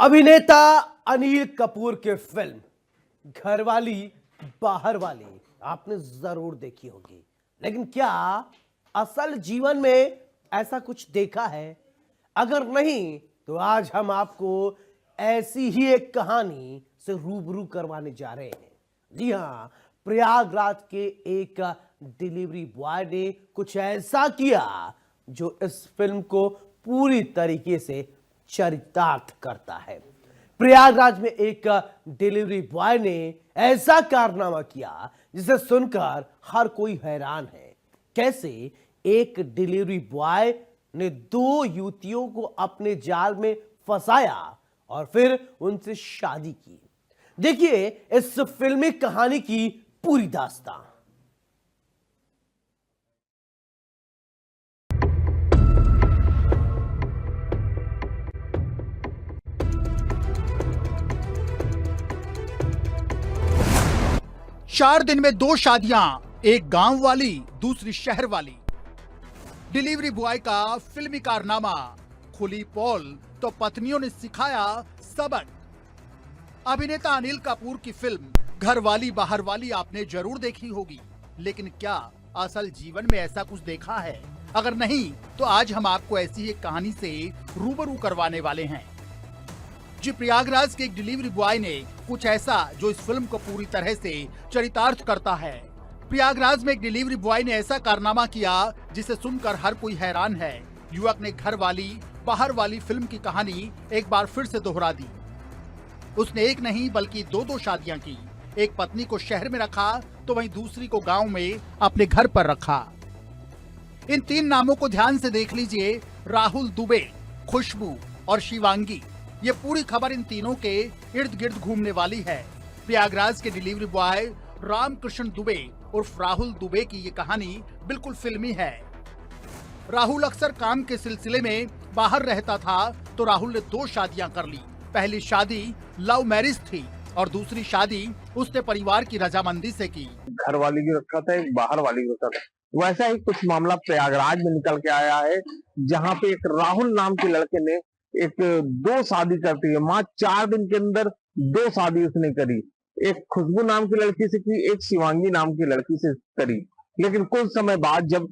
अभिनेता अनिल कपूर के फिल्म घरवाली बाहर वाली आपने जरूर देखी होगी, लेकिन क्या असल जीवन में ऐसा कुछ देखा है? अगर नहीं तो आज हम आपको ऐसी ही एक कहानी से रूबरू करवाने जा रहे हैं। जी हां, प्रयागराज के एक डिलीवरी बॉय ने कुछ ऐसा किया जो इस फिल्म को पूरी तरीके से चरितार्थ करता है। प्रयागराज में एक डिलीवरी बॉय ने ऐसा कारनामा किया जिसे सुनकर हर कोई हैरान है। कैसे एक डिलीवरी बॉय ने दो युवतियों को अपने जाल में फंसाया और फिर उनसे शादी की। देखिए इस फिल्मी कहानी की पूरी दास्तान। 4 दिन में 2 शादियां, एक गांव वाली दूसरी शहर वाली। डिलीवरी बॉय का फिल्मी कारनामा, खुली पोल तो पत्नियों ने सिखाया सबक। अभिनेता अनिल कपूर की फिल्म घरवाली बाहर वाली आपने जरूर देखी होगी, लेकिन क्या असल जीवन में ऐसा कुछ देखा है? अगर नहीं तो आज हम आपको ऐसी एक कहानी से रूबरू करवाने वाले हैं। जी, प्रयागराज के एक डिलीवरी बॉय ने कुछ ऐसा जो इस फिल्म को पूरी तरह से चरितार्थ करता है। प्रयागराज में एक डिलीवरी बॉय ने ऐसा कारनामा किया जिसे सुनकर हर कोई हैरान है। युवक ने घर वाली बाहर वाली फिल्म की कहानी एक बार फिर से दोहरा दी। उसने एक नहीं बल्कि 2 शादियां की। एक पत्नी को शहर में रखा तो वहीं दूसरी को गांव में अपने घर पर रखा। इन 3 नामों को ध्यान से देख लीजिए, राहुल दुबे, खुशबू और शिवांगी। ये पूरी खबर इन तीनों के इर्द गिर्द घूमने वाली है। प्रयागराज के डिलीवरी बॉय रामकृष्ण दुबे उर्फ राहुल दुबे की ये कहानी बिल्कुल फिल्मी है। राहुल अक्सर काम के सिलसिले में बाहर रहता था तो राहुल ने 2 शादियां कर ली। पहली शादी लव मैरिज थी और दूसरी शादी उसने परिवार की रजामंदी से की। घर वाली भी रखा था, एक बाहर वाली भी रखा था। वैसा ही कुछ मामला प्रयागराज में निकल के आया है, जहाँ पे एक राहुल नाम के लड़के ने 2 शादी करती है। माँ 4 दिन के अंदर 2 शादी उसने करी। एक खुशबू नाम की लड़की से की, एक शिवांगी नाम की लड़की से करी। लेकिन कुछ समय बाद जब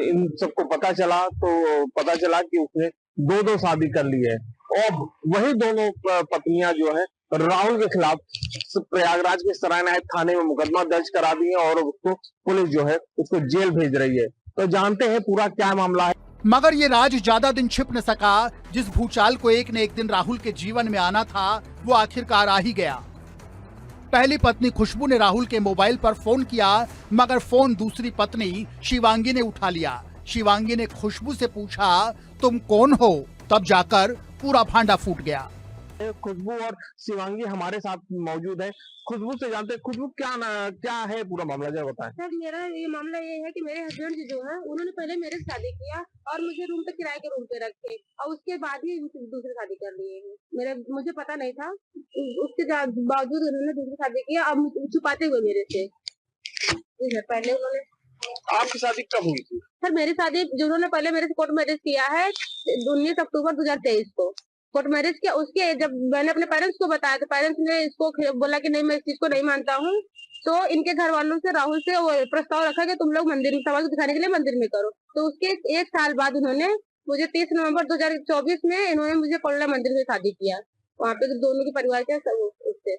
इन सबको पता चला कि उसने 2 शादी कर ली है। और वही दोनों पत्नियां जो है राहुल के खिलाफ प्रयागराज के सरायनायक थाने में मुकदमा दर्ज करा दिए और उसको पुलिस जो है उसको जेल भेज रही है। तो जानते हैं पूरा क्या मामला है। मगर ये राज ज्यादा दिन छिप न सका। जिस भूचाल को एक न एक दिन राहुल के जीवन में आना था वो आखिरकार आ ही गया। पहली पत्नी खुशबू ने राहुल के मोबाइल पर फोन किया, मगर फोन दूसरी पत्नी शिवांगी ने उठा लिया। शिवांगी ने खुशबू से पूछा, तुम कौन हो? तब जाकर पूरा भांडा फूट गया। खुशबू और शिवांगी हमारे साथ मौजूद है। खुशबू से जानते हैं, खुशबू क्या है पूरा मामला, जरा बताएं। सर, मेरा ये मामला ये है कि मेरे हस्बैंड जी जो है उन्होंने पहले मेरे से शादी किया और मुझे रूम पे किराए के रूम पे रखे और उसके बाद ही दूसरी शादी कर लिए हैं। मुझे पता नहीं था, उसके बावजूद उन्होंने दूसरी शादी किया, अब छुपाते हुए मेरे से। जी सर, पहले उन्होंने। आपकी शादी कब हुई थी? सर, मेरी शादी जिन्होंने पहले मेरे से कोर्ट मैरिज किया है 19 अक्टूबर 2023 को कोर्ट मैरिज किया। उसके जब मैंने अपने पेरेंट्स को बताया तो पेरेंट्स ने इसको बोला कि नहीं, मैं इस चीज को नहीं मानता हूँ। तो इनके घर वालों से राहुल से वो प्रस्ताव रखा कि तुम लोग मंदिर में समाज को दिखाने के लिए मंदिर में करो। तो उसके 1 साल बाद उन्होंने मुझे 30 नवंबर 2024 में इन्होंने मुझे कोल्ला मंदिर में शादी किया। वहाँ पे दोनों के परिवार के उससे।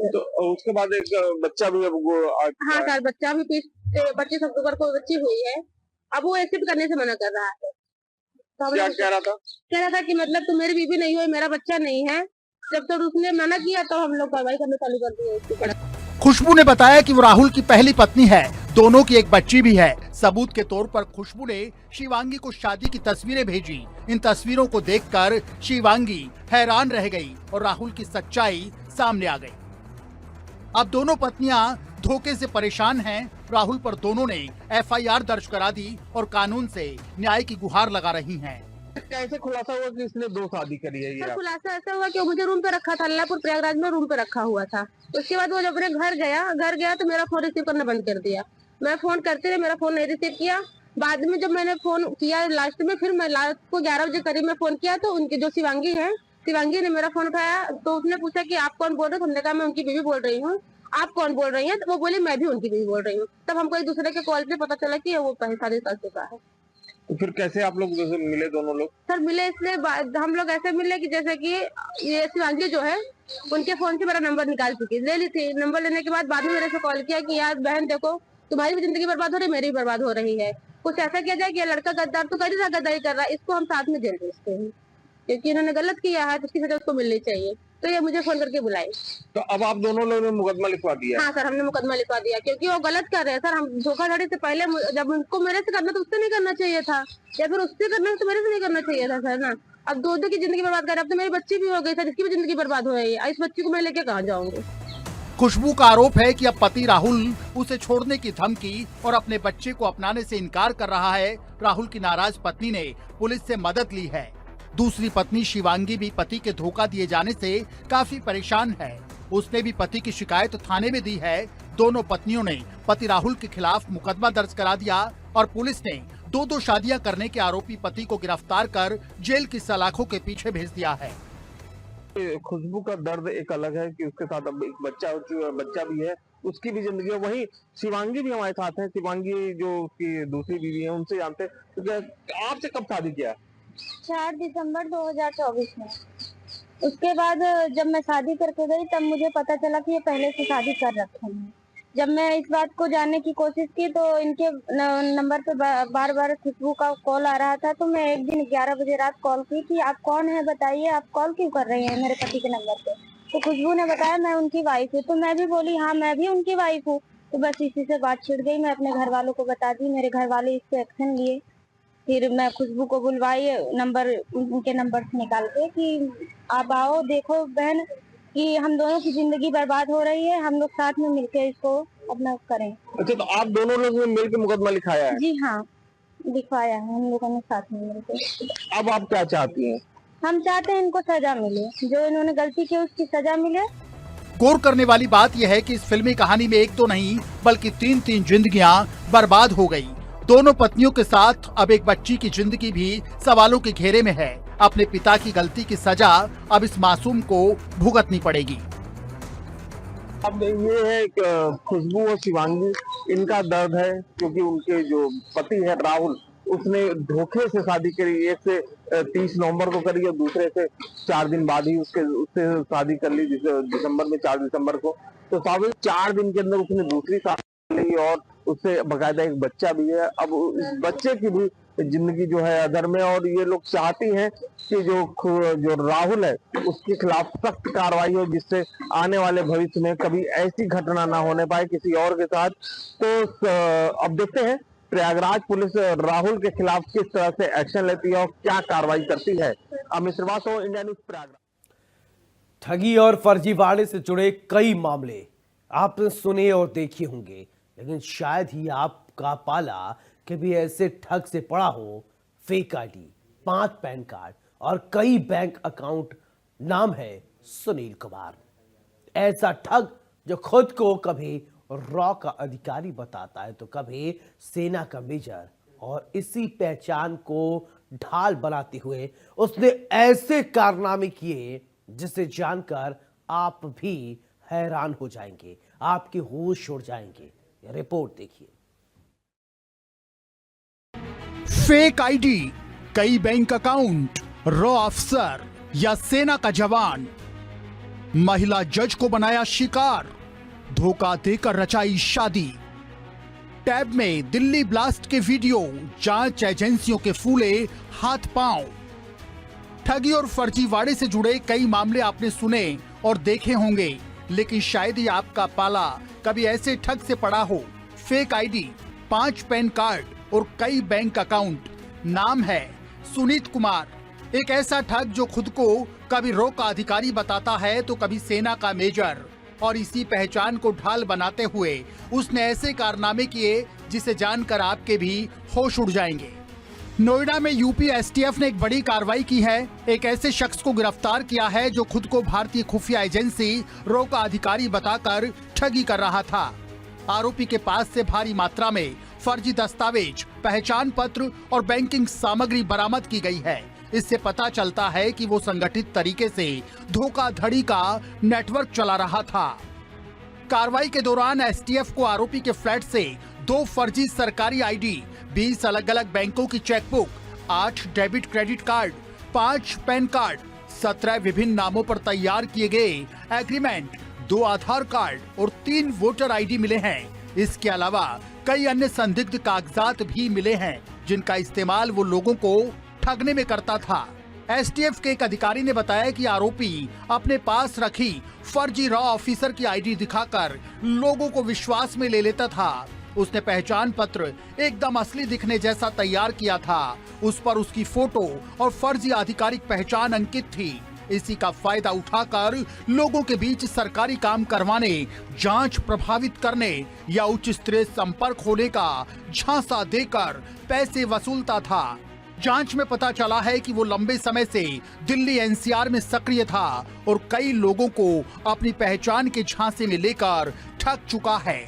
तो उसके बाद एक बच्चा भी हाँ सर, बच्चा भी 25 अक्टूबर को बच्ची हुई है। अब वो एक्सेप्ट करने से मना कर रहा है। तो क्या कह रहा था कि मतलब तुम मेरी बीवी नहीं हो, मेरा बच्चा नहीं है। जब तक उसने मना किया तो हम लोग कार्रवाई करना चालू कर दिए उसके। खुशबू ने बताया कि वो राहुल की पहली पत्नी है, दोनों की एक बच्ची भी है। सबूत के तौर पर खुशबू ने शिवांगी को शादी की तस्वीरें भेजी। इन तस्वीरों को देखकर शिवांगी हैरान रह गई और राहुल की सच्चाई सामने आ गई। अब दोनों पत्नियां धोखे से परेशान हैं। राहुल पर दोनों ने FIR दर्ज करा दी और कानून से न्याय की गुहार लगा रही हैं। कैसे खुलासा हुआ कि इसने 2 शादी करी है? सर, खुलासा ऐसा हुआ कि वो मुझे रूम पे रखा था, अल्लाहपुर प्रयागराज में रूम पे रखा हुआ था। उसके बाद वो जब अपने घर गया तो मेरा फोन रिसीव करना बंद कर दिया। मैं फोन करते रहे, मेरा फोन नहीं रिसीव किया। बाद में जब मैंने फोन किया लास्ट में, फिर मैं रात को 11 बजे करीब में फोन किया तो उनकी जो शिवांगी है शिवांगी ने मेरा फोन उठाया तो उसने पूछा कि आप कौन बोल रहे हो। हमने कहा मैं उनकी बीवी बोल रही हूँ। आप कौन बोल रही हैं? तो वो बोली मैं भी उनकी बीवी बोल रही हूँ। तब हमको एक दूसरे के कॉल से पता चला कि वो शादी कर चुका है। तो फिर कैसे आप लोग जैसे मिले दोनों लोग? सर मिले इसलिए हम लोग ऐसे मिले कि जैसे कि ये शिवांगी जो है उनके फोन से मेरा नंबर निकाल चुकी, ले ली थी। नंबर लेने के बाद में मेरे से कॉल किया कि यार बहन देखो तुम्हारी भी जिंदगी बर्बाद हो रही है, मेरी भी बर्बाद हो रही है। कुछ ऐसा किया जाए कि ये लड़का गद्दार तो कर ही रहा, गद्दारी कर रहा है, इसको हम साथ में जेल भेजते हैं क्योंकि इन्होंने गलत किया है तो उसकी सजा उसको मिलनी चाहिए। तो ये मुझे फोन करके बुलाई। तो अब आप दोनों लोगों ने मुकदमा लिखवा दिया? हाँ सर, हमने मुकदमा लिखवा दिया क्योंकि वो गलत कर रहे हैं सर। हम धोखाधड़ी से पहले जब उनको मेरे से करना तो उससे नहीं करना चाहिए था, या फिर उससे करना तो मेरे से नहीं करना चाहिए था सर ना। अब दो की जिंदगी बर्बाद कर रहे। अब तो मेरी बच्ची भी हो गई सर, इसकी भी जिंदगी बर्बाद हो रही है। इस बच्ची को मैं लेके कहाँ जाऊंगी? खुशबू का आरोप है कि अब पति राहुल उसे छोड़ने की धमकी और अपने बच्चे को अपनाने से इनकार कर रहा है। राहुल की नाराज पत्नी ने पुलिस से मदद ली है। दूसरी पत्नी शिवांगी भी पति के धोखा दिए जाने से काफी परेशान है। उसने भी पति की शिकायत थाने में दी है। दोनों पत्नियों ने पति राहुल के खिलाफ मुकदमा दर्ज करा दिया और पुलिस ने दो शादियां करने के आरोपी पति को गिरफ्तार कर जेल की सलाखों के पीछे भेज दिया है। खुशबू का दर्द एक अलग है कि उसके साथ अब एक बच्चा भी है, उसकी भी जिंदगी है। वहीं शिवांगी भी हमारे साथ है। शिवांगी जो उसकी दूसरी बीवी है, उनसे जानते हैं तो आपसे कब शादी किया? 4 दिसंबर 2024 में। उसके बाद जब मैं शादी करके गई तब मुझे पता चला कि ये पहले से शादी कर रखे हैं। जब मैं इस बात को जानने की कोशिश की तो इनके नंबर पे बार बार खुशबू का कॉल आ रहा था। तो मैं एक दिन 11 बजे रात कॉल की कि आप कौन है बताइए, आप कॉल क्यों कर रही हैं मेरे पति के नंबर पे। तो खुशबू ने बताया मैं उनकी वाइफ हूँ। तो मैं भी बोली हाँ मैं भी उनकी वाइफ हूँ। तो बस इसी से बात छिड़ गई। मैं अपने घर वालों को बता दी, मेरे घर वाले इस पे एक्शन लिए। फिर मैं खुशबू को बुलवाई नंबर उनके नंबर से निकाल के कि आप आओ देखो बहन कि हम दोनों की जिंदगी बर्बाद हो रही है, हम लोग साथ में मिलकर इसको अपना करें। अच्छा, तो आप दोनों लोगों ने मिलकर मुकदमा लिखाया है? जी हाँ, लिखवाया है हम लोगों ने साथ में मिलकर। अब आप क्या चाहती हैं? हम चाहते हैं इनको सजा मिले, जो इन्होंने गलती की उसकी सजा मिले। गौर करने वाली बात यह है कि इस फिल्मी कहानी में एक तो नहीं बल्कि तीन जिंदगियां बर्बाद हो गई। दोनों पत्नियों के साथ अब एक बच्ची की जिंदगी भी सवालों के घेरे में है। अपने पिता की गलती की सजा अब इस मासूम को भुगतनी पड़ेगी। अब ये है खुशबू और शिवांगी, इनका दर्द है क्योंकि उनके जो पति है राहुल, उसने धोखे से शादी करी। एक से 30 नवंबर को करी और दूसरे से 4 दिन बाद ही उससे शादी कर ली, दिसंबर में 4 दिसंबर को। तो 4 दिन के अंदर उसने दूसरी शादी की और उससे बकायदा एक बच्चा भी है। अब इस बच्चे की भी जिंदगी जो है अधर में, और ये लोग चाहती हैं कि जो राहुल है उसके खिलाफ सख्त कार्रवाई हो, जिससे आने वाले भविष्य में कभी ऐसी घटना ना होने पाए किसी और के साथ। तो अब देखते हैं प्रयागराज पुलिस राहुल के खिलाफ किस तरह से एक्शन लेती है और क्या कार्रवाई करती है। Amit Srivastava, India News, Prayagraj. ठगी और फर्जीवाड़े से जुड़े कई मामले आपने सुने और देखे होंगे, लेकिन शायद ही आपका पाला कभी ऐसे ठग से पड़ा हो। फेक आईडी, 5 पैन कार्ड और कई बैंक अकाउंट। नाम है सुनील कुमार। ऐसा ठग जो खुद को कभी रॉ का अधिकारी बताता है तो कभी सेना का मेजर, और इसी पहचान को ढाल बनाते हुए उसने ऐसे कारनामे किए जिसे जानकर आप भी हैरान हो जाएंगे, आपके होश उड़ जाएंगे। रिपोर्ट देखिए। फेक आईडी, कई बैंक अकाउंट, रॉ अफसर या सेना का जवान, महिला जज को बनाया शिकार, धोखा देकर रचाई शादी। टैब में दिल्ली ब्लास्ट के वीडियो, जांच एजेंसियों के फूले हाथ पांव। ठगी और फर्जीवाड़े से जुड़े कई मामले आपने सुने और देखे होंगे, लेकिन शायद ही आपका पाला कभी ऐसे ठग से पड़ा हो। फेक आईडी, 5 पैन कार्ड और कई बैंक अकाउंट। नाम है सुनील कुमार। एक ऐसा ठग जो खुद को कभी रॉ का अधिकारी बताता है तो कभी सेना का मेजर, और इसी पहचान को ढाल बनाते हुए उसने ऐसे कारनामे किए जिसे जानकर आपके भी होश उड़ जाएंगे। नोएडा में यूपी एसटीएफ ने एक बड़ी कार्रवाई की है। एक ऐसे शख्स को गिरफ्तार किया है जो खुद को भारतीय खुफिया एजेंसी रॉ का अधिकारी बताकर ठगी कर रहा था। आरोपी के पास से भारी मात्रा में फर्जी दस्तावेज, पहचान पत्र और बैंकिंग सामग्री बरामद की गई है। इससे पता चलता है कि वो संगठित तरीके से धोखाधड़ी का नेटवर्क चला रहा था। कार्रवाई के दौरान एसटीएफ को आरोपी के फ्लैट से 2 फर्जी सरकारी आईडी, 20 अलग अलग बैंकों की chequebook, 8 debit credit card, 5 pan card, 17 विभिन्न नामों पर तैयार किए गए एग्रीमेंट, 2 आधार कार्ड और 3 वोटर आईडी मिले हैं। इसके अलावा कई अन्य संदिग्ध कागजात भी मिले हैं जिनका इस्तेमाल वो लोगों को ठगने में करता था। एसटीएफ के एक अधिकारी ने बताया कि आरोपी अपने पास रखी फर्जी रॉ ऑफिसर की आईडी दिखाकर लोगों को विश्वास में ले लेता था। उसने पहचान पत्र एकदम असली दिखने जैसा तैयार किया था। उस पर उसकी फोटो और फर्जी आधिकारिक पहचान अंकित थी। इसी का फायदा उठाकर लोगों के बीच सरकारी काम करवाने, जांच प्रभावित करने या उच्च स्तरीय संपर्क होने का झांसा देकर पैसे वसूलता था। जांच में पता चला है कि वो लंबे समय से दिल्ली एनसीआर में सक्रिय था और कई लोगों को अपनी पहचान के झांसे में लेकर ठग चुका है।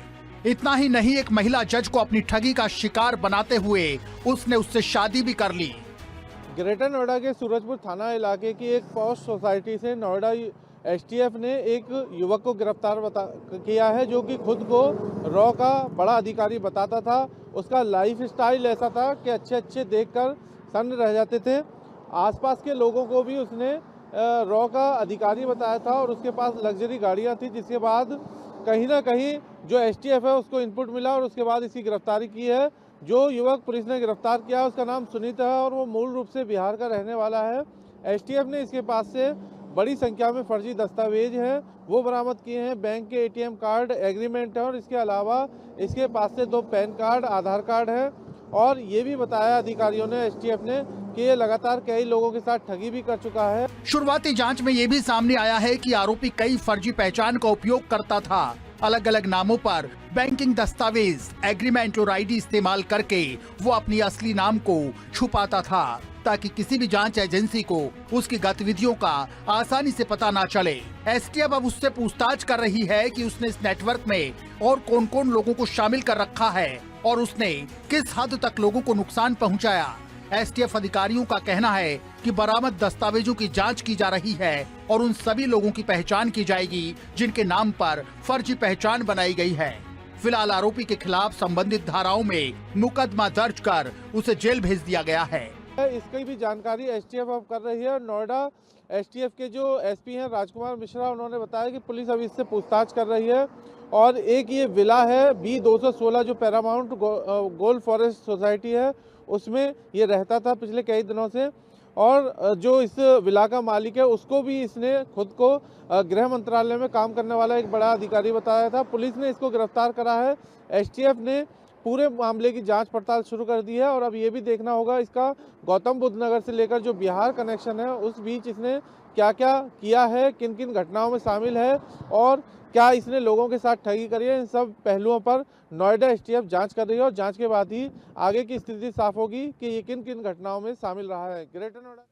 इतना ही नहीं, एक महिला जज को अपनी ठगी का शिकार बनाते हुए उसने उससे शादी भी कर ली। ग्रेटर नोएडा के सूरजपुर थाना इलाके की एक पॉश सोसाइटी से नोएडा एसटीएफ ने एक युवक को गिरफ्तार किया है जो कि खुद को रॉ का बड़ा अधिकारी बताता था। उसका लाइफ स्टाइल ऐसा था कि अच्छे देखकर सन्न रह जाते थे। आसपास के लोगों को भी उसने रॉ का अधिकारी बताया था और उसके पास लग्जरी गाड़ियां थी, जिसके बाद कहीं ना कहीं जो एसटीएफ है उसको इनपुट मिला और उसके बाद इसकी गिरफ्तारी की है। जो युवक पुलिस ने गिरफ्तार किया है उसका नाम सुनीत है और वो मूल रूप से बिहार का रहने वाला है। एसटीएफ ने इसके पास से बड़ी संख्या में फर्जी दस्तावेज हैं वो बरामद किए हैं। बैंक के एटीएम कार्ड, एग्रीमेंट है और इसके अलावा इसके पास से 2 पैन कार्ड, आधार कार्ड है। और ये भी बताया अधिकारियों ने, एसटीएफ ने, कि ये लगातार कई लोगों के साथ ठगी भी कर चुका है। शुरुआती जांच में ये भी सामने आया है कि आरोपी कई फर्जी पहचान का उपयोग करता था। अलग अलग नामों पर बैंकिंग दस्तावेज, एग्रीमेंट और आईडी इस्तेमाल करके वो अपनी असली नाम को छुपाता था ताकि किसी भी जांच एजेंसी को उसकी गतिविधियों का आसानी से पता ना चले। एसटीएफ अब उससे पूछताछ कर रही है कि उसने इस नेटवर्क में और कौन कौन लोगों को शामिल कर रखा है और उसने किस हद तक लोगों को नुकसान पहुंचाया। एसटीएफ अधिकारियों का कहना है कि बरामद दस्तावेजों की जांच की जा रही है और उन सभी लोगों की पहचान की जाएगी जिनके नाम पर फर्जी पहचान बनाई गई है। फिलहाल आरोपी के खिलाफ संबंधित धाराओं में मुकदमा दर्ज कर उसे जेल भेज दिया गया है। इसकी भी जानकारी एसटीएफ अब कर रही है। नोएडा एसटीएफ के जो एसपी हैं राजकुमार मिश्रा, उन्होंने बताया कि पुलिस अभी इससे पूछताछ कर रही है। और एक ये विला है B216 जो पैरामाउंट गोल्ड फॉरेस्ट सोसाइटी है, उसमें ये रहता था पिछले कई दिनों से। और जो इस विला का मालिक है उसको भी इसने खुद को गृह मंत्रालय में काम करने वाला एक बड़ा अधिकारी बताया था। पुलिस ने इसको गिरफ्तार करा है। एसटीएफ ने पूरे मामले की जांच पड़ताल शुरू कर दी है और अब ये भी देखना होगा इसका गौतम बुद्ध नगर से लेकर जो बिहार कनेक्शन है उस बीच इसने क्या क्या किया है, किन किन घटनाओं में शामिल है और क्या इसने लोगों के साथ ठगी करी है। इन सब पहलुओं पर नोएडा एसटीएफ जांच कर रही है और जांच के बाद ही आगे की स्थिति साफ होगी कि ये किन किन घटनाओं में शामिल रहा है। ग्रेटर नोएडा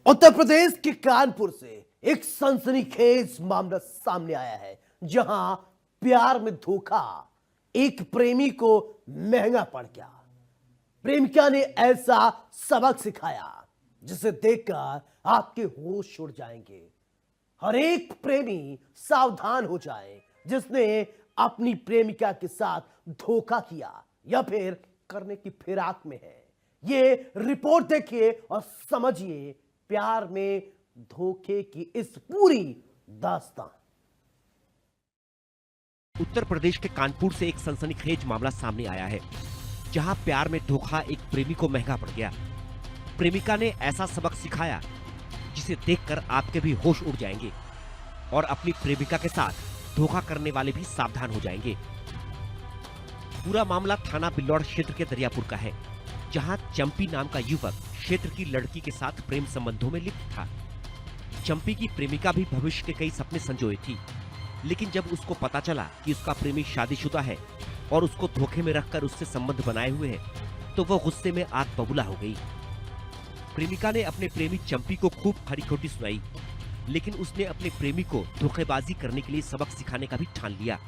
उत्तर प्रदेश के कानपुर से एक सनसनीखेज मामला सामने आया है जहां प्यार में धोखा एक प्रेमी को महंगा पड़ गया। प्रेमिका ने ऐसा सबक सिखाया जिसे देखकर आपके होश उड़ जाएंगे। हर एक प्रेमी सावधान हो जाए जिसने अपनी प्रेमिका के साथ धोखा किया या फिर करने की फिराक में है। ये रिपोर्ट देखिए और समझिए प्यार में धोखे की इस पूरी दास्तान। उत्तर प्रदेश के कानपुर से एक सनसनीखेज मामला सामने आया है जहां प्यार में धोखा एक प्रेमी को महंगा पड़ गया। प्रेमिका ने ऐसा सबक सिखाया जिसे देखकर आपके भी होश उड़ जाएंगे और अपनी प्रेमिका के साथ धोखा करने वाले भी सावधान हो जाएंगे। पूरा मामला थाना बिल्लौर क्षेत्र के दरियापुर का है जहां चंपी नाम का युवक क्षेत्र की लड़की के साथ प्रेम संबंधों में लिप्त था। चंपी की प्रेमिका भी भविष्य के कई सपने संजोए थी, लेकिन जब उसको पता चला कि उसका प्रेमी शादीशुदा है और उसको धोखे में रखकर उससे संबंध बनाए हुए हैं तो वो गुस्से में आग बबूला हो गई। प्रेमिका ने अपने प्रेमी चंपी को खूब खरी खोटी सुनाई, लेकिन उसने अपने प्रेमी को धोखेबाजी करने के लिए सबक सिखाने का भी ठान लिया।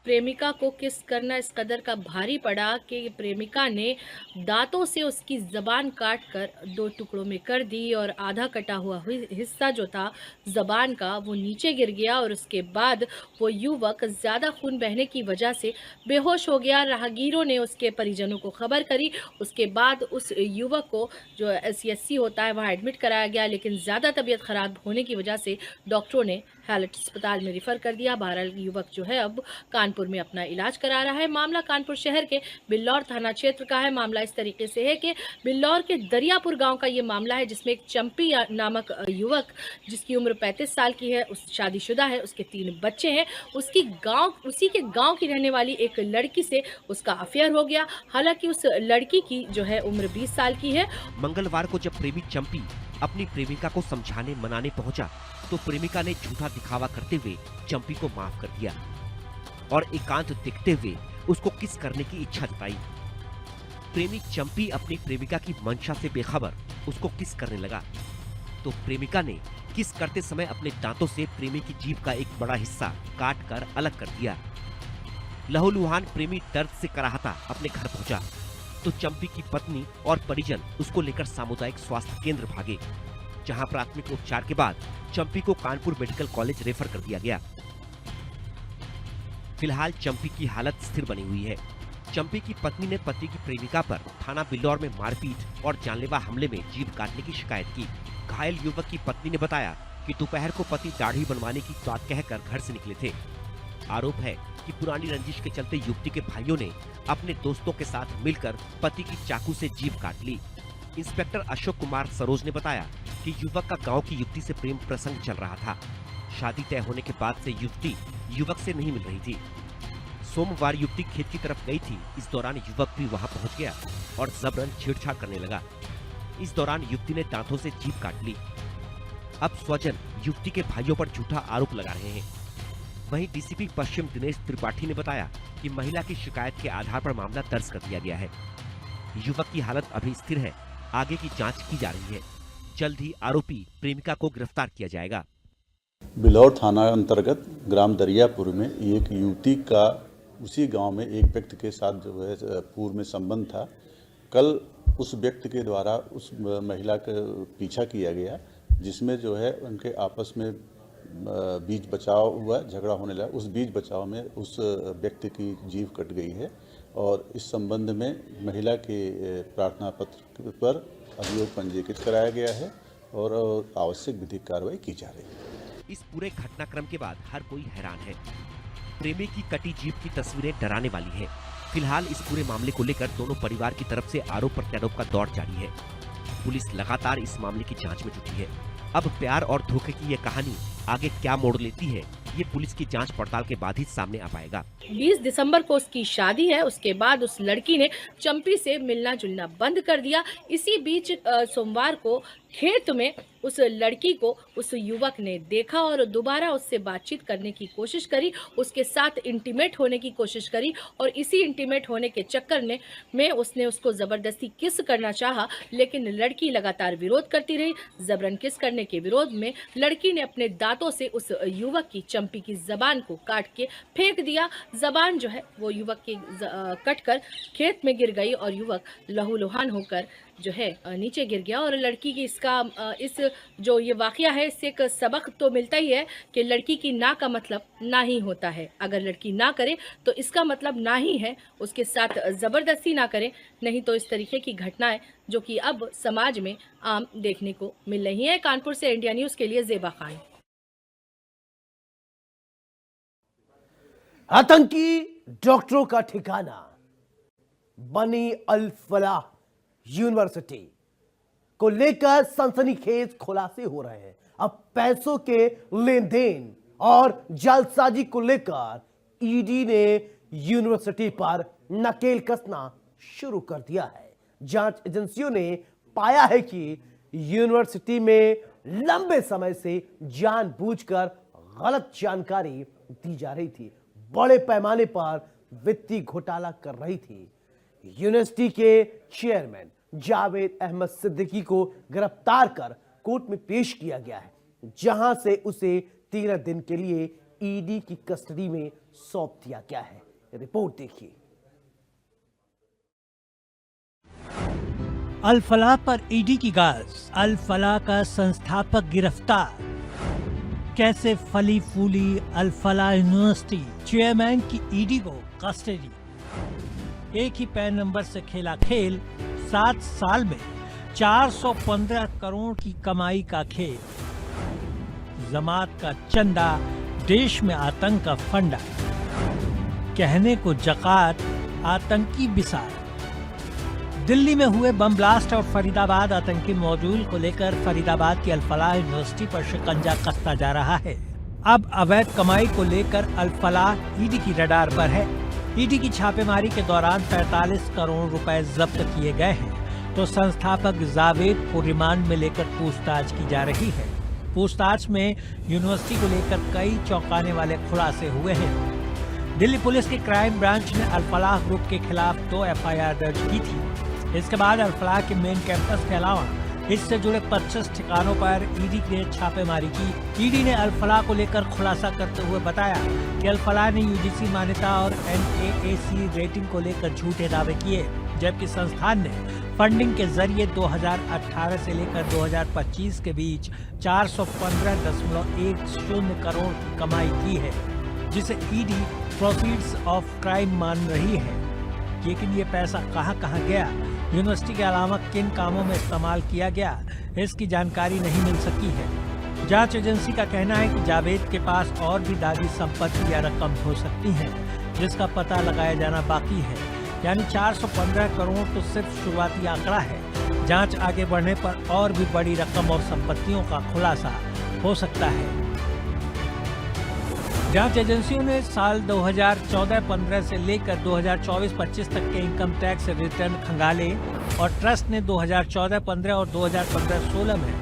प्रेमिका को किस करना इस कदर का भारी पड़ा कि प्रेमिका ने दांतों से उसकी ज़बान काट कर 2 टुकड़ों में कर दी और आधा कटा हुआ हिस्सा जो था ज़बान का वो नीचे गिर गया और उसके बाद वो युवक ज़्यादा खून बहने की वजह से बेहोश हो गया। राहगीरों ने उसके परिजनों को खबर करी। उसके बाद उस युवक को जो SCSC होता है वहाँ एडमिट कराया गया, लेकिन ज़्यादा तबीयत ख़राब होने की वजह से डॉक्टरों ने हैलट अस्पताल में रिफ़र कर दिया। बहरहाल युवक जो है अब कानपुर में अपना इलाज करा रहा है। मामला कानपुर शहर के बिल्लौर थाना क्षेत्र का है। मामला इस तरीके से है कि बिल्लौर के दरियापुर गांव का ये मामला है, जिसमें एक चंपी नामक युवक जिसकी उम्र 35 साल की है, उस शादीशुदा है, उसके 3 बच्चे हैं, उसी के गाँव की रहने वाली एक लड़की से उसका अफेयर हो गया। हालांकि उस लड़की की जो है उम्र 20 साल की है। मंगलवार को जब प्रेमी चंपी अपनी प्रेमिका को समझाने मनाने पहुंचा तो प्रेमिका ने झूठा दिखावा करते हुए चंपी को माफ कर दिया और एकांत दिखते हुए उसको किस करने की इच्छा जताई। प्रेमी चंपी अपनी प्रेमिका की मंशा से बेखबर उसको किस करने लगा तो प्रेमिका ने किस करते समय अपने दांतों से प्रेमी की जीभ का एक बड़ा हिस्सा काट कर अलग कर दिया। लहूलुहान प्रेमी दर्द से कराहता अपने घर पहुंचा तो चंपी की पत्नी और परिजन उसको लेकर सामुदायिक स्वास्थ्य केंद्र भागे, जहां प्राथमिक उपचार के बाद चंपी को कानपुर मेडिकल कॉलेज रेफर कर दिया गया। फिलहाल चंपी की हालत स्थिर बनी हुई है। चंपी की पत्नी ने पति की प्रेमिका पर थाना बिल्लौर में मारपीट और जानलेवा हमले में जीभ काटने की शिकायत की। घायल युवक की पत्नी ने बताया कि दोपहर को पति दाढ़ी बनवाने की बात कहकर घर से निकले थे। आरोप है कि पुरानी रंजिश के चलते युवती के भाइयों ने अपने दोस्तों के साथ मिलकर पति की चाकू से जीभ काट ली। इंस्पेक्टर अशोक कुमार सरोज ने बताया कि युवक का गांव की युवती से प्रेम प्रसंग चल रहा था। शादी तय होने के बाद से युवती युवक से नहीं मिल रही थी। सोमवार युवती खेत की तरफ गई थी। इस दौरान युवक भी वहां पहुंच गया और जबरन छेड़छाड़ करने लगा। इस दौरान युवती ने दांतों से जीभ काट ली। अब स्वजन युवती के भाइयों पर झूठा आरोप लगा रहे हैं। वहीं डीसीपी पश्चिम दिनेश त्रिपाठी ने बताया कि महिला की शिकायत के आधार पर मामला दर्ज कर दिया गया है। युवक की हालत अभी स्थिर है, आगे की जांच की जा रही है। जल्द ही आरोपी प्रेमिका को गिरफ्तार किया जाएगा। बिल्लौर थाना अंतर्गत ग्राम दरियापुर में एक युवती का उसी गांव में एक व्यक्ति के साथ जो है पूर्व में संबंध था। कल उस व्यक्ति के द्वारा उस महिला का पीछा किया गया, जिसमें जो है उनके आपस में बीच बचाव हुआ, झगड़ा होने लगा। उस बीच बचाव में उस व्यक्ति की जीभ कट गई है और इस संबंध में महिला के प्रार्थना पत्र पर अभियोग पंजीकृत कराया गया है और आवश्यक विधिक कार्रवाई की जा रही है। इस पूरे घटनाक्रम के बाद हर कोई हैरान है। प्रेमी की कटी जीभ की तस्वीरें डराने वाली है। फिलहाल इस पूरे मामले को लेकर दोनों परिवार की तरफ से आरोप प्रत्यारोप का दौर जारी है। पुलिस लगातार इस मामले की जांच में जुटी है। अब प्यार और धोखे की ये कहानी आगे क्या मोड़ लेती है, ये पुलिस की जांच पड़ताल के बाद ही सामने आ पाएगा। 20 दिसंबर को उसकी शादी है। उसके बाद उस लड़की ने चंपी से मिलना जुलना बंद कर दिया। इसी बीच सोमवार को खेत में उस लड़की को उस युवक ने देखा और दोबारा उससे बातचीत करने की कोशिश करी, उसके साथ इंटीमेट होने की कोशिश करी और इसी इंटीमेट होने के चक्कर में उसने उसको ज़बरदस्ती किस करना चाहा, लेकिन लड़की लगातार विरोध करती रही। जबरन किस करने के विरोध में लड़की ने अपने दांतों से उस युवक की चंपी की ज़बान को काट के फेंक दिया। ज़बान जो है वो युवक की कट कर खेत में गिर गई और युवक लहूलुहान होकर जो है नीचे गिर गया। और लड़की की इस जो ये वाकया है, इससे एक सबक तो मिलता ही है कि लड़की की ना का मतलब ना ही होता है। अगर लड़की ना करे तो इसका मतलब ना ही है, उसके साथ ज़बरदस्ती ना करें, नहीं तो इस तरीके की घटनाएं जो कि अब समाज में आम देखने को मिल रही हैं। कानपुर से इंडिया न्यूज़ के लिए ज़ेबा खान। आतंकी डॉक्टरों का ठिकाना बनी अल फलाह यूनिवर्सिटी को लेकर सनसनीखेज खुलासे हो रहे हैं। अब पैसों के लेन देन और जालसाजी को लेकर ईडी ने यूनिवर्सिटी पर नकेल कसना शुरू कर दिया है। जांच एजेंसियों ने पाया है कि यूनिवर्सिटी में लंबे समय से जानबूझकर गलत जानकारी दी जा रही थी, बड़े पैमाने पर वित्तीय घोटाला कर रही थी। यूनिवर्सिटी के चेयरमैन जावेद अहमद सिद्दीकी को गिरफ्तार कर कोर्ट में पेश किया गया है, जहां से उसे 13 दिन के लिए ईडी की कस्टडी में सौंप दिया गया है। रिपोर्ट देखिए। अल फलाह पर ईडी की गाज, अल फलाह का संस्थापक गिरफ्तार। कैसे फली फूली अल फलाह यूनिवर्सिटी, चेयरमैन की ईडी को कस्टडी। एक ही पैन नंबर से खेला खेल, 7 साल में 415 करोड़ की कमाई का खेल। जमात का चंदा, देश में आतंक का फंडा। कहने को जकात, आतंकी बिसार। दिल्ली में हुए बम ब्लास्ट और फरीदाबाद आतंकी मॉड्यूल को लेकर फरीदाबाद की अल फलाह यूनिवर्सिटी पर शिकंजा कसता जा रहा है। अब अवैध कमाई को लेकर अल फलाह ईडी की रडार पर है। ईडी की छापेमारी के दौरान 45 करोड़ रुपए जब्त किए गए हैं, तो संस्थापक जावेद को रिमांड में लेकर पूछताछ की जा रही है। पूछताछ में यूनिवर्सिटी को लेकर कई चौंकाने वाले खुलासे हुए हैं। दिल्ली पुलिस की क्राइम ब्रांच ने अल फलाह ग्रुप के खिलाफ 2 एफआईआर दर्ज की थी। इसके बाद अल फलाह के मेन कैंपस के अलावा इससे जुड़े 25 ठिकानों पर ईडी ने छापेमारी की। ईडी ने अल फलाह को लेकर खुलासा करते हुए बताया कि अल फलाह ने यूजीसी मान्यता और एनएएसी रेटिंग को लेकर झूठे दावे किए, जबकि संस्थान ने फंडिंग के जरिए 2018 से लेकर 2025 के बीच 415.10 करोड़ की कमाई की है, जिसे ईडी प्रोसीड्स ऑफ क्राइम मान रही है। लेकिन ये पैसा कहां गया, यूनिवर्सिटी के अलावा किन कामों में इस्तेमाल किया गया, इसकी जानकारी नहीं मिल सकी है। जांच एजेंसी का कहना है कि जावेद के पास और भी दागी संपत्ति या रकम हो सकती है, जिसका पता लगाया जाना बाकी है। यानी 415 करोड़ तो सिर्फ शुरुआती आंकड़ा है। जांच आगे बढ़ने पर और भी बड़ी रकम और संपत्तियों का खुलासा हो सकता है। जांच एजेंसियों ने साल 2014-15 से लेकर 2024-25 तक के इनकम टैक्स रिटर्न खंगाले और ट्रस्ट ने 2014-15 और 2015-16 में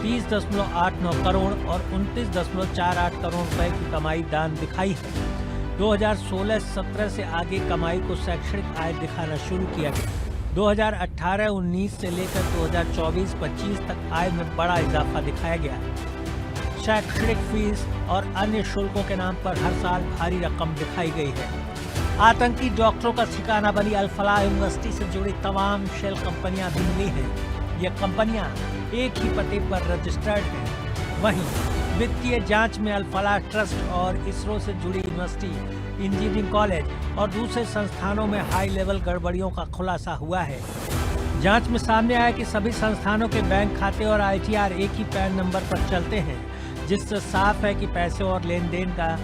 30.89 करोड़ और 29.48 करोड़ रुपए की कमाई दान दिखाई है। 2016-17 से आगे कमाई को शैक्षणिक आय दिखाना शुरू किया गया। 2018-19 से लेकर 2024-25 तक आय में बड़ा इजाफा दिखाया गया। शैक्षणिक फीस और अन्य शुल्कों के नाम पर हर साल भारी रकम दिखाई गई है। आतंकी डॉक्टरों का ठिकाना बनी अल फलाह यूनिवर्सिटी से जुड़ी तमाम शेल कंपनियां भी मिली हैं। ये कंपनियां एक ही पते पर रजिस्टर्ड हैं। वहीं वित्तीय जांच में अल फलाह ट्रस्ट और इसरो से जुड़ी यूनिवर्सिटी, इंजीनियरिंग कॉलेज और दूसरे संस्थानों में हाई लेवल गड़बड़ियों का खुलासा हुआ है। जांच में सामने आया कि सभी संस्थानों के बैंक खाते और आईटीआर एक ही पैन नंबर पर चलते हैं, जिससे साफ है कि पैसे और लेन देन का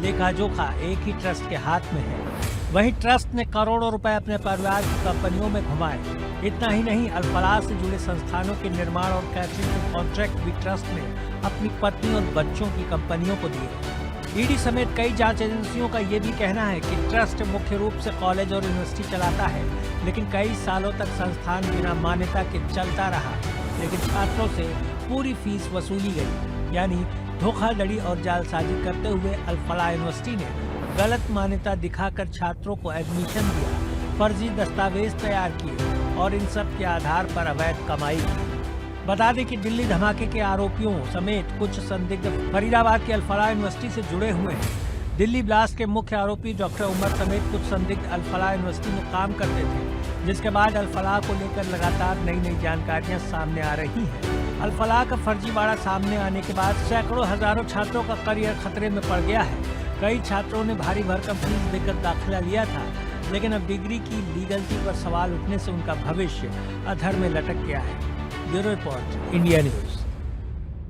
लेखा जोखा एक ही ट्रस्ट के हाथ में है। वहीं ट्रस्ट ने करोड़ों रुपए अपने परिवार की कंपनियों में घुमाए। इतना ही नहीं, अल फलाह से जुड़े संस्थानों के निर्माण और कैटरिंग के कॉन्ट्रैक्ट भी ट्रस्ट ने अपनी पत्नी और बच्चों की कंपनियों को दिए। ईडी समेत कई जांच एजेंसियों का ये भी कहना है कि ट्रस्ट मुख्य रूप से कॉलेज और यूनिवर्सिटी चलाता है, लेकिन कई सालों तक संस्थान बिना मान्यता के चलता रहा, लेकिन छात्रों से पूरी फीस वसूली गई। यानी धोखाधड़ी और जालसाजी करते हुए अल फलाह यूनिवर्सिटी ने गलत मान्यता दिखाकर छात्रों को एडमिशन दिया, फर्जी दस्तावेज तैयार किए और इन सब के आधार पर अवैध कमाई की। बता दें कि दिल्ली धमाके के आरोपियों समेत कुछ संदिग्ध फरीदाबाद की अल फलाह यूनिवर्सिटी से जुड़े हुए हैं। दिल्ली ब्लास्ट के मुख्य आरोपी डॉक्टर उमर समेत कुछ संदिग्ध अल फलाह यूनिवर्सिटी में काम करते थे, जिसके बाद अल फलाह को लेकर लगातार नई जानकारियां सामने आ रही हैं। अल फलाह का फर्जीवाड़ा सामने आने के बाद सैकड़ों हजारों छात्रों का करियर खतरे में पड़ गया है। कई छात्रों ने भारी भरकम फीस देकर दाखिला लिया था, लेकिन अब डिग्री की लीगलिटी पर सवाल उठने से उनका भविष्य अधर में लटक गया है। Bureau report, India news.